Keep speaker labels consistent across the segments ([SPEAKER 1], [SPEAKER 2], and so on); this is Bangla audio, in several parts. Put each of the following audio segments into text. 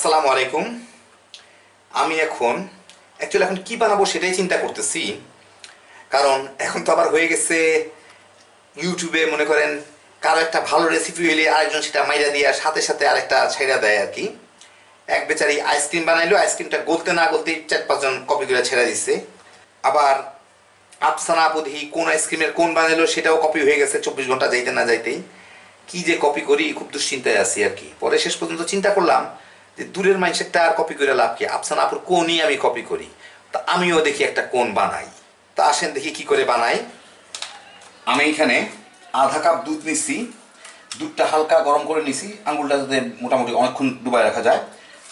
[SPEAKER 1] আসসালামু আলাইকুম। আমি এখন কি বানাবো সেটাই চিন্তা করতেছি। কারণ এখন তো আবার হয়ে গেছে ইউটিউবে মনে করেন কারো একটা ভালো রেসিপি হইলে আরেকজন সেটা মাইরা দিয়ে সাথে সাথে আরেকটা ছেড়া দেয় আর কি। এক বেচারি আইসক্রিম বানাইলো, আইসক্রিমটা গলতে না গলতে 4-5 জন কপি করে ছেড়ে দিচ্ছে। আবার আফসানা আপু দেখি কোন আইসক্রিমের কোন বানাইলো সেটাও কপি হয়ে গেছে 24 ঘন্টা যাইতে না যাইতেই। কি যে কপি করি খুব দুশ্চিন্তায় আছি আর কি। পরে শেষ পর্যন্ত চিন্তা করলাম যে দূরের মানুষেরটা আর কপি করে লাভ কি, আফসানা আপুর কোনই আমি কপি করি, তা আমিও দেখি একটা কোন বানাই। তা আসেন দেখি কি করে বানাই। আমি এখানে আধা কাপ দুধ নিছি, দুধটা হালকা গরম করে নিছি, আঙুলটা যাতে মোটামুটি অনেকক্ষণ ডুবায় রাখা যায়।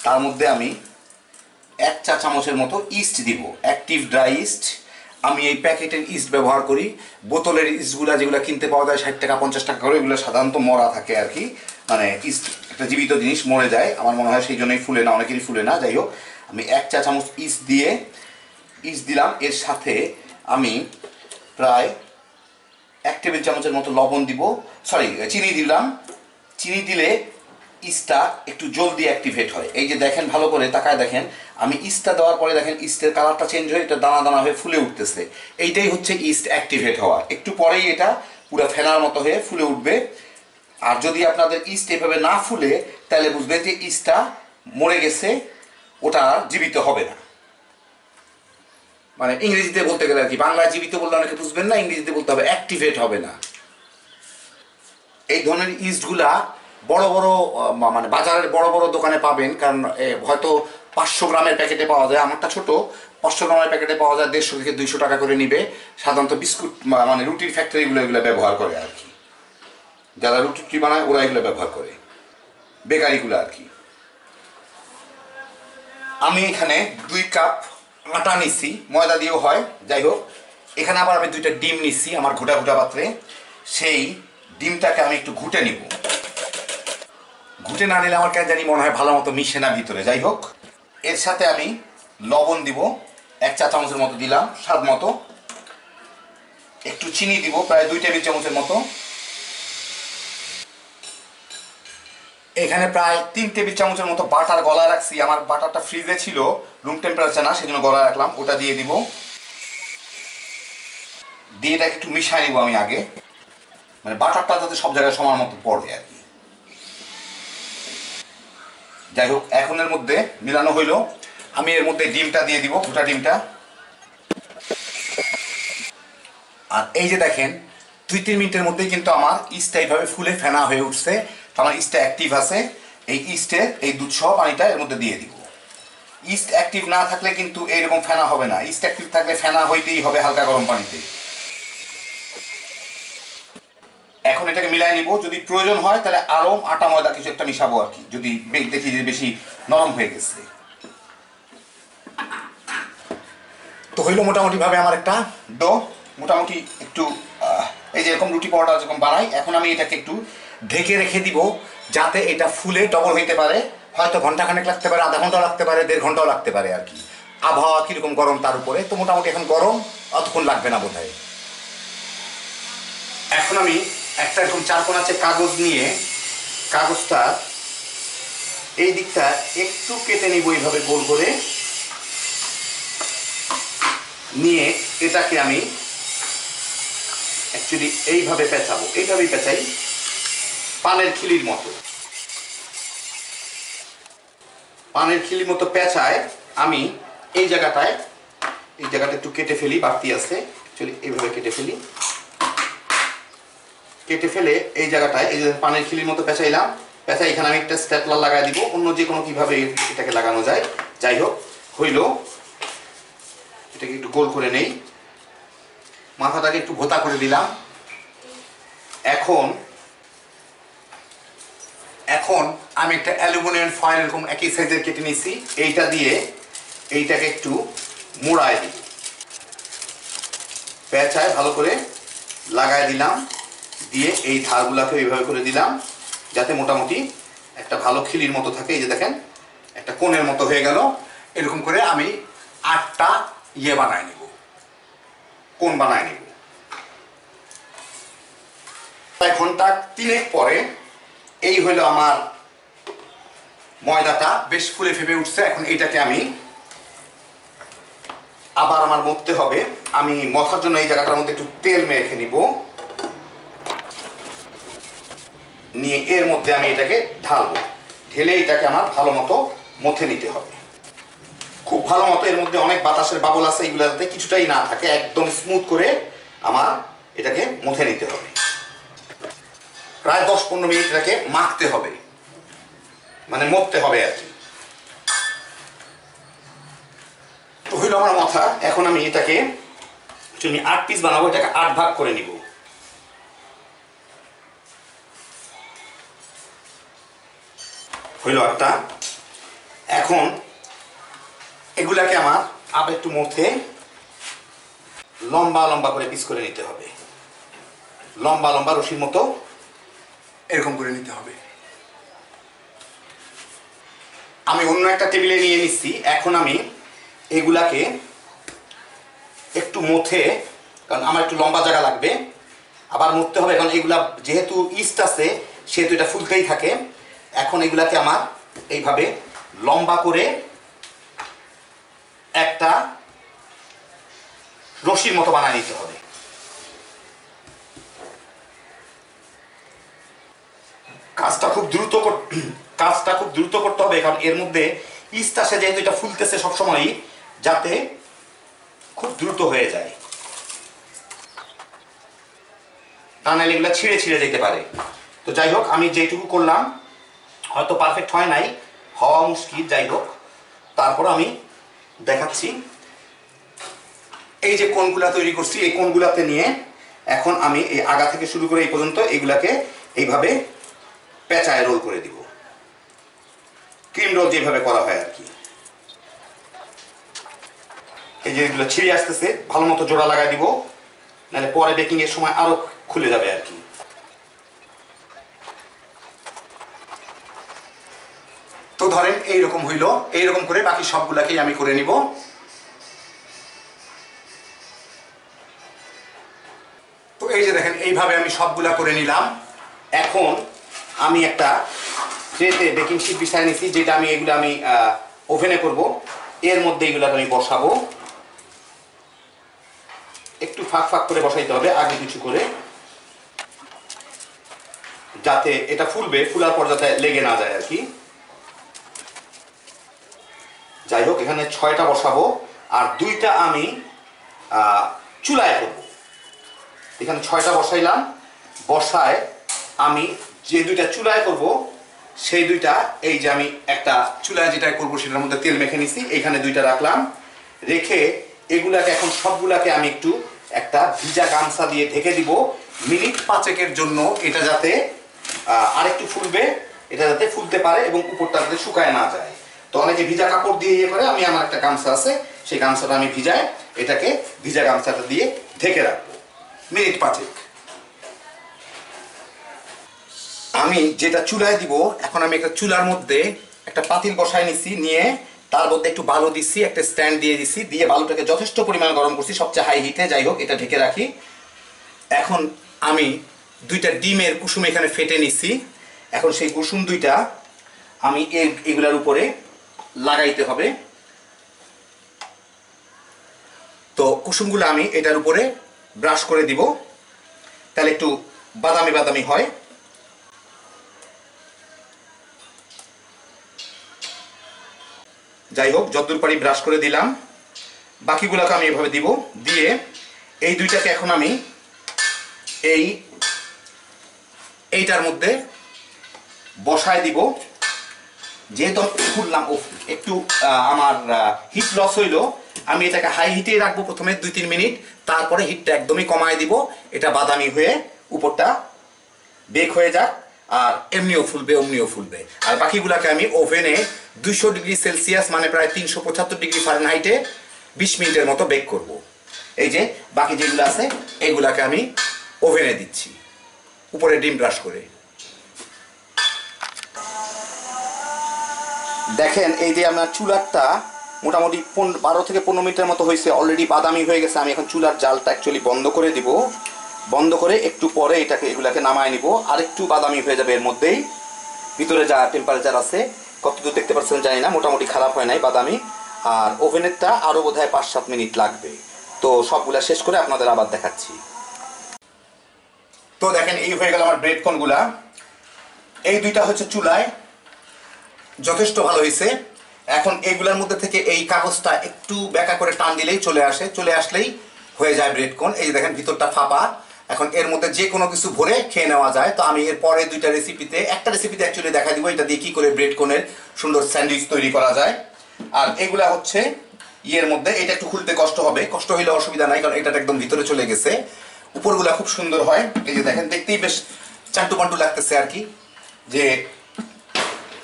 [SPEAKER 1] তার মধ্যে আমি 1 চা চামচের মতো ইস্ট দিব, অ্যাক্টিভ ড্রাই ইস্ট। আমি এই প্যাকেটের ইস্ট ব্যবহার করি। বোতলের ইস্টগুলা যেগুলো কিনতে পাওয়া যায় 60 টাকা 50 টাকা করে, এগুলো সাধারণত মরা থাকে আর কি। মানে ইস্ট একটা জীবিত জিনিস, মরে যায় আমার মনে হয়, সেই জন্যই ফুলে না, অনেকেরই ফুলে না। যাই হোক, আমি 1 চা চামচ ইস্ট দিলাম। এর সাথে আমি প্রায় 1 টেবিল চামচের মতো লবণ দিব, চিনি দিলাম। চিনি দিলে ইস্টটা একটু জলদি অ্যাক্টিভেট হয়। এই যে দেখেন, ভালো করে তাকায় দেখেন, আমি ইস্টটা দেওয়ার পরে দেখেন ইস্টের কালারটা চেঞ্জ হয়ে এটা দানা দানা হয়ে ফুলে উঠতেছে। এইটাই হচ্ছে ইস্ট অ্যাক্টিভেট হওয়া। একটু পরেই এটা পুরো ফেনার মতো হয়ে ফুলে উঠবে। আর যদি আপনাদের ইস্ট এভাবে না ফুলে, তাহলে বুঝবেন যে ইস্টটা মরে গেছে, ওটা আর জীবিত হবে না। মানে ইংরেজিতে বলতে গেলে আর কি, বাংলায় জীবিত বললে অনেকে বুঝবেন না, ইংরেজিতে বলতে হবে অ্যাক্টিভেট হবে না। এই ধরনের ইস্টগুলা বড় বড় মানে বাজারের বড় বড় দোকানে পাবেন, কারণ হয়তো 500 গ্রামের প্যাকেটে পাওয়া যায়। আমারটা ছোট, 500 গ্রামের প্যাকেটে পাওয়া যায়, 150 থেকে 200 টাকা করে নিবে। সাধারণত বিস্কুট মানে রুটির ফ্যাক্টরিগুলো এগুলো ব্যবহার করে আর কি, যারা রুটি বানায় ওরা এগুলো ব্যবহার করে, বেকারিগুলো আর কি। আমি এখানে 2 কাপ আটা নিচ্ছি, ময়দা দিয়েও হয়, যাই হোক। এখানে আবার আমি 2টা ডিম নিচ্ছি আমার ঘোটা ঘোটা পাত্রে। সেই ডিমটাকে আমি একটু ঘুটে নিব। ঘুটে না নিলে আমার কেন জানি মনে হয় ভালো মতো মিশে না ভিতরে। যাই হোক, এর সাথে আমি লবণ দিব, 1 চা চামচের মতো দিলাম স্বাদ মতো। একটু চিনি দিব, প্রায় 2 টেবিল চামচের মতো। এখানে প্রায় 3 টেবিল চামচের মতো বাটার গলায় রাখছি। আমার বাটারটা ফ্রিজে ছিল, রুম টেম্পারেচার না, সেজন্য গলায় রাখলাম। ওটা দিয়ে দিব, দিয়ে এটাকে একটু মিশাই নিব আমি আগে, মানে বাটারটা যাতে সব জায়গায় সমান মতো পড়ে আর কি। যাই হোক, এখন এর মধ্যে মিলানো হইলো। আমি এর মধ্যে ডিমটা দিয়ে দিব, গোটা ডিমটা। আর এই যে দেখেন, 2-3 মিনিটের মধ্যেই কিন্তু আমার ইস্টটা এইভাবে ফুলে ফেনা হয়ে উঠছে। আমার ইস্টটা অ্যাক্টিভ আছে। এই ইস্টের এই দুধ সহ পানিটা এর মধ্যে দিয়ে দিব। ইস্ট অ্যাক্টিভ না থাকলে কিন্তু এইরকম ফেনা হবে না। ইস্ট অ্যাক্টিভ থাকলে ফেনা হইতেই হবে হালকা গরম পানিতে। এখন এটাকে মিলাই নিব। যদি প্রয়োজন হয় তাহলে আরো আটা ময়দা কিছু একটা মিশাবো আর কি, যদি দেখি যে বেশি নরম হয়ে গেছে। তো হইলো মোটামুটি ভাবে আমার একটা ডো, মোটামুটি একটু এই যে এরকম রুটি পরোটা যেরকম বানাই। এখন আমি এটাকে একটু ঢেকে রেখে দিব, যাতে এটা ফুলে ডবল হইতে পারে। হয়তো ঘন্টাখানেক লাগতে পারে, আধা ঘন্টাও লাগতে পারে, 1.5 ঘন্টাও লাগতে পারে আর কি। আবহাওয়া কিরকম গরম তার উপরে। তো মোটামুটি এখন গরম, অতক্ষণ লাগবে না বোধ হয়। এখন আমি একটা এরকম 4 কোণাচে কাগজ নিয়ে, কাগজটা এই দিকটা একটু কেটে নিব এইভাবে গোল করে নিয়ে, এটাকে আমি অ্যাকচুয়ালি এইভাবে পেঁচাবো। এইভাবেই পেঁচাই, পানের খিলির মতো। পানের খিলির মতো পেঁচায় আমি এই জায়গাটা একটু কেটে ফেলি, বাড়তি আছে, অ্যাকচুয়ালি এইভাবে কেটে ফেলি। কেটে ফেলে এই জায়গাটায়, এই যে পানের খিলির মতো পেঁচাইলাম, পেঁচাই এখানে আমি একটা স্ট্যাপলার লাগাই দিব। অন্য যে কোনো কিভাবে এটাকে লাগানো যায়। যাই হোক, হইলো। এটাকে একটু গোল করে নেই, মাথাটাকে একটু ভোতা করে দিলাম। এখন আমি একটা অ্যালুমিনিয়াম ফয়েল এরকম একই সাইজের কেটে নিছি। এইটা দিয়ে এইটাকে একটু মোড়ায় দিব, পেঁচায় ভালো করে লাগাই দিলাম। দিয়ে এই ধারগুলাকে এইভাবে করে দিলাম, যাতে মোটামুটি একটা ভালো খিলির মতো থাকে। এই যে দেখেন, একটা কোণের মতো হয়ে গেল। এরকম করে আমি 8টা বানায় নিব, কোণ বানায় নিব। প্রায় ঘন্টা 3 পরে এই হলো আমার ময়দাটা বেশ ফুলে ফেপে উঠছে। এখন এইটাকে আমি আবার আমার মথতে হবে। আমি মথার জন্য এই জায়গাটার মধ্যে একটু তেল মেখে নিব, নিয়ে এর মধ্যে আমি এটাকে ঢালবো। ঢেলে এটাকে আমার ভালো মতো মথে নিতে হবে, খুব ভালো মতো। এর মধ্যে অনেক বাতাসের বাবল আছে, এগুলো যাতে কিছুটাই না থাকে, একদম স্মুথ করে আমার এটাকে মথে নিতে হবে। প্রায় 10-15 মিনিট এটাকে মাখতে হবে, মানে মথতে হবে আর কি। তো হইল আমার মথা। এখন আমি এটাকে 8 পিস বানাবো, এটাকে 8 ভাগ করে নিব। হইল একটা। এখন এগুলাকে আমার আবার একটু মথে লম্বা লম্বা করে পিস করে নিতে হবে, লম্বা লম্বা রশির মতো এরকম করে নিতে হবে। আমি অন্য একটা টেবিলে নিয়ে নিচ্ছি। এখন আমি এগুলাকে একটু মথে, কারণ আমার একটু লম্বা জায়গা লাগবে, আবার মথতে হবে। কারণ এগুলা যেহেতু ইস্ট আছে সেহেতু এটা ফুলতেই থাকে। এখন এগুলাকে আমার এইভাবে লম্বা করে একটা রশির মতো বানিয়ে নিতে হবে। কাজটা খুব দ্রুত করতে হবে, কারণ এর মধ্যে ইস্ট আসে, যেহেতু এটা ফুলতেছে সবসময়ই, যাতে খুব দ্রুত হয়ে যায়, তা নাহলে এগুলো ছিঁড়ে ছিঁড়ে যেতে পারে। তো যাই হোক, আমি যেটুকু করলাম হয়তো পারফেক্ট হয় নাই, হওয়া মুশকিল, যাই হোক তারপর আমি দেখাচ্ছি। এই যে কোণগুলা তৈরি করছি, এই কোণগুলাতে নিয়ে এখন আমি এই আগা থেকে শুরু করে এই পর্যন্ত এইগুলাকে এইভাবে পেঁচায় রোল করে দিব, ক্রিম রোল যেভাবে করা হয় আর কি। এই যে এগুলো ছিঁড়ে আসতেছে, ভালো মতো জোড়া লাগাই দিব, নাহলে পরে বেকিং এর সময় আরো খুলে যাবে আর কি। তো ধরেন এইরকম হইল, এইরকম করে বাকি সবগুলাকেই আমি করে নিব। তো এই যে দেখেন, এইভাবে আমি সবগুলা করে নিলাম। এখন আমি একটা ট্রেতে বেকিং শিট বিছায় নিছি, যেটা আমি এগুলো আমি ওভেনে করব। এর মধ্যে এগুলাকে আমি বসাবো, একটু ফাঁক ফাঁক করে বসাইতে হবে আগে কিছু করে, যাতে এটা ফুলবে, ফুলার পর যাতে লেগে না যায় আর কি। যাই হোক, এখানে 6টা বসাবো, আর 2টা আমি চুলায় করব। এখানে 6টা বসাইলাম। বসায় আমি যে 2টা চুলায় করব, সেই 2টা এই যে আমি একটা চুলায় যেটা করব সেটার মধ্যে তেল মেখে নিছি, এখানে 2টা রাখলাম। রেখে এগুলাকে এখন সবগুলাকে আমি একটু একটা ভিজা গামছা দিয়ে ঢেকে দিব মিনিট 5 জন্য। এটা যাতে আরেকটু ফুলবে, এটা যাতে ফুলতে পারে এবং উপরটা যাতে শুকায় না যায়। তো অনেকে ভিজা কাপড় দিয়ে ইয়ে করে, আমি আমার একটা গামছা আছে, সেই গামছাটা আমি ভিজায় এটাকে ভিজা গামছাটা দিয়ে ঢেকে রাখবো মিনিট 5। আমি যেটা চুলায় দিব, এখন আমি একটা চুলার মধ্যে একটা পাতিল বসায় নিছি, নিয়ে তার মধ্যে একটু বালু দিচ্ছি, একটা স্ট্যান্ড দিয়ে দিচ্ছি, দিয়ে বালুটাকে যথেষ্ট পরিমাণ গরম করছি, সবচেয়ে হাই হিটে। যাই হোক, এটা ঢেকে রাখি। এখন আমি 2টা ডিমের কুসুম এখানে ফেটে নিছি। এখন সেই কুসুম 2টা আমি এগুলার উপরে লাগাইতে হবে। তো কুসুমগুলো আমি এটার উপরে ব্রাশ করে দিব, তাহলে একটু বাদামি বাদামি হয়। যাই হোক, যতদূর পারি ব্রাশ করে দিলাম। বাকিগুলোকে আমি এভাবে দিব। দিয়ে এই 2টাকে এখন আমি এইটার মধ্যে বসায় দিব। যেহেতু খুললাম, একটু আমার হিট লস হইল, আমি এটাকে হাই হিটেই রাখবো প্রথমে 2-3 মিনিট, তারপরে হিটটা একদমই কমায় দিব। এটা বাদামি হয়ে উপরটা বেক হয়ে যাক, আর এমনিও ফুলবে অমনিও ফুলবে। আর বাকিগুলাকে আমি ওভেনে 200 ডিগ্রি সেলসিয়াস, মানে প্রায় 375 ডিগ্রি ফারেনহাইটে 20 মিনিটের মতো বেক করব। এই যে বাকি যেগুলো আছে এইগুলাকে আমি ওভেনে দিচ্ছি উপরে ডিম ব্রাশ করে। দেখেন, এই যে আমার চুলারটা মোটামুটি 12 থেকে 15 মিনিটের মতো হয়েছে, অলরেডি বাদামি হয়ে গেছে। আমি এখন চুলার জালটা অ্যাকচুয়ালি বন্ধ করে দিব। বন্ধ করে একটু পরে এগুলাকে নামায় নিব, আর একটু বাদামি হয়ে যাবে এর মধ্যেই, ভিতরে যা টেম্পারেচার আছে। কত দূর দেখতে পাচ্ছেন জানি না, মোটামুটি খারাপ হয় নাই, বাদামি। আর ওভেনেরটা আরও বোধহয় 5-7 মিনিট লাগবে। তো সবগুলা শেষ করে আপনাদের আবার দেখাচ্ছি। তো দেখেন এই হয়ে গেল আমার ব্রেড কোনগুলা। এই দুইটা হচ্ছে চুলায়, যথেষ্ট ভালো হয়েছে। এখন এইগুলোর মধ্যে থেকে এই কাগজটা একটু বেঁকা করে টান দিলেই চলে আসে, চলে আসলেই হয়ে যায় ব্রেড কোন। এই যে দেখেন ভিতরটা ফাঁপা। এখন এর মধ্যে যে কোনো কিছু ভরে খেয়ে নেওয়া যায়। তো আমি এর পরে দুইটা রেসিপিতে, একটা রেসিপিতে অ্যাকচুয়ালি দেখা দিব এটা দিয়ে কী করে ব্রেড কোনের সুন্দর স্যান্ডউইচ তৈরি করা যায়। আর এগুলা হচ্ছে ইয়ের মধ্যে, এটা একটু খুলতে কষ্ট হবে, কষ্ট হইলে অসুবিধা নাই, কারণ এটা একদম ভিতরে চলে গেছে। উপরগুলা খুব সুন্দর হয়। এই যে দেখেন, দেখতেই বেশ চান্টু পান্টু লাগতেছে আর কি, যে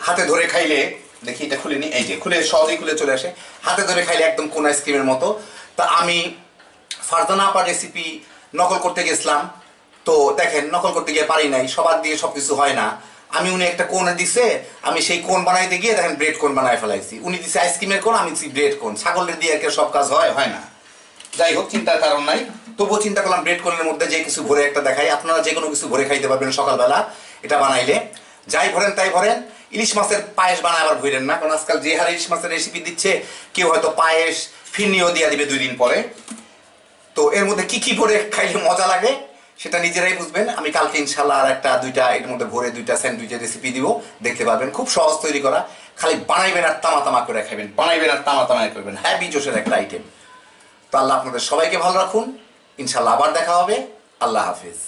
[SPEAKER 1] হাতে ধরে খাইলে, দেখি এটা খুলে নি, এই যে খুলে সহজেই খুলে চলে আসে, হাতে ধরে খাইলে একদম কোন আইসক্রিমের মতো। তা আমি ফারজানা আপার রেসিপি নকল করতে গেছিলাম, তো দেখেন নকল করতে গিয়ে পারি নাই, সবার দিয়ে সব কিছু হয় না। উনি একটা কোন দিছে, আমি সেই কোন বানাইতে গিয়ে দেখেন ব্রেড কোন বানায় ফেলাইছি। উনি দিছে আইসক্রিমের কোন, আমি দিছি ব্রেড কোন। ছাগলের দিয়ে আর সব কাজ হয় না। যাই হোক, চিন্তার কারণ নাই। তবুও চিন্তা করলাম ব্রেড কোনের মধ্যে যে কিছু ভরে একটা দেখাই। আপনারা যে কোনো কিছু ভরে খাইতে পারবেন সকালবেলা এটা বানাইলে। যাই ভরেন তাই ভরেন। ইলিশ মাছের পায়েস বানায় আবার ভরেন না, কারণ আজকাল যে হারে ইলিশ মাছের রেসিপি দিচ্ছে, কেউ হয়তো পায়েস ফিরনিও দিয়ে দিবে 2 দিন পরে। তো এর মধ্যে কি কি ভরে খাইলে মজা লাগে সেটা নিজেরাই বুঝবেন। আমি কালকে ইনশাল্লাহ আর একটা দুইটা এর মধ্যে ভরে দুইটা স্যান্ডউইচের রেসিপি দিব, দেখতে পারবেন। খুব সহজ তৈরি করা, খালি বানাইবেন আর তামা তামা করে খাবেন, বানাইবেন আর তামা তামা করবেন। হ্যাভি জোশের একটা আইটেম। তো আল্লাহ আপনাদের সবাইকে ভালো রাখুন। ইনশাল্লাহ আবার দেখা হবে। আল্লাহ হাফিজ।